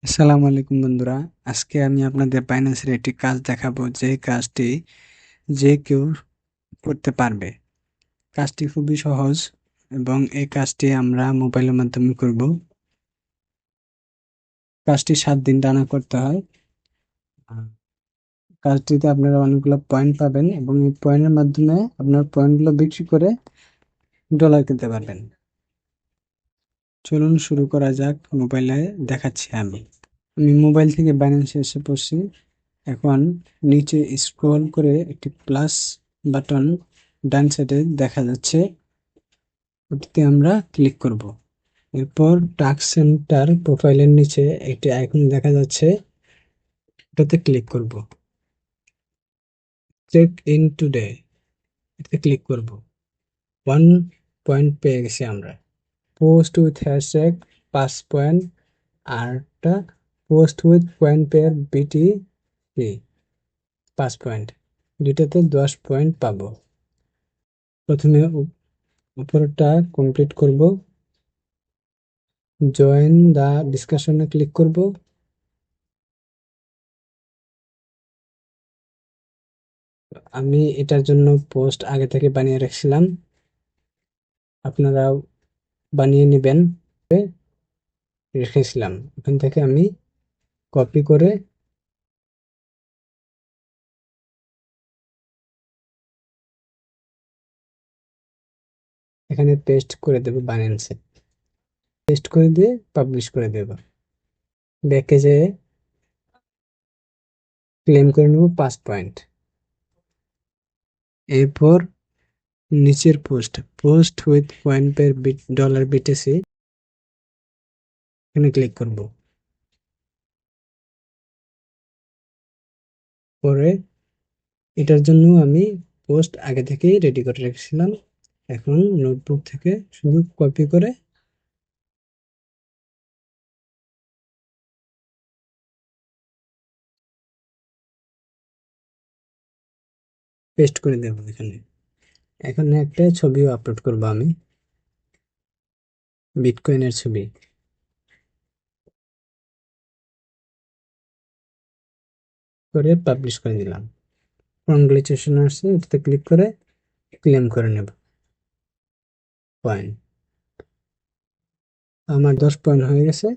আসসালামু আলাইকুম বন্ধুরা। আজকে আমি আপনাদের বাইন্যান্সের একটি কাজ দেখাবো, যে কাজটি যে কেউ করতে পারবে। কাজটি খুবই সহজ এবং এই কাজটি আমরা মোবাইলের মাধ্যমে করব। কাজটি 7 দিন টানা করতে হয়। আহ, কাজটিতে আপনারা অনেকগুলো পয়েন্ট পাবেন এবং এই পয়েন্টের মাধ্যমে আপনার পয়েন্টগুলো বিক্রি করে ডলার কিনতে পারবেন। চলুন শুরু করা যাক। মোবাইলে দেখাচ্ছি আমি মোবাইল থেকে বাইন্যান্সে এসে পড়ছি। এখন নিচে স্ক্রল করে একটি প্লাস বাটন ডান সাইডে দেখা যাচ্ছে, ওটিতে আমরা ক্লিক করব। এরপর টাস্ক সেন্টার প্রোফাইলের নিচে একটি আইকন দেখা যাচ্ছে, ওটাতে ক্লিক করব। চেক ইন টুডে, এটাতে ক্লিক করব। 1 পয়েন্ট পেয়ে গেছি আমরা। পোস্ট উইথ হ্যাশট্যাগ 5 পয়েন্ট, আরটা পোস্ট উইথ পয়েন্ট পেয়ার বিটি 5 পয়েন্ট, দুইটাতে 10 পয়েন্ট পাবো। প্রথমে উপরেরটা কমপ্লিট করব, জয়েন দা ডিসকাশনে ক্লিক করব। আমি এটার জন্য পোস্ট আগে থেকে বানিয়ে রাখছিলাম, আপনারাও বানিয়ে নেবেন। রেখেছিলাম, ওখান থেকে আমি কপি করে এখানে পেস্ট করে দেব, বাইন্যান্সে পেস্ট করে দিয়ে পাবলিশ করে দেব। ব্যাকে যেয়ে ক্লেম করে নেব 5 পয়েন্ট। এরপর নিচের পোস্ট, পোস্ট উইথ পয়েন্ট পের ডলার বিটিসি, এখানে ক্লিক করব। পরে এটার জন্য আমি পোস্ট আগে থেকেই রেডি করে রেখেছিলাম, এখন নোটবুক থেকে শুধু কপি করে পেস্ট করে দেব এখানে। এখানে একটা ছবিও আপলোড করব আমি, বিটকয়েনের ছবি। করে পাবলিশ করে দিলাম। কংগ্রেচুলেশন আসছে, এটাতে ক্লিক করে ক্লেম করে নেব পয়েন্ট। আমার 10 পয়েন্ট হয়ে গেছে।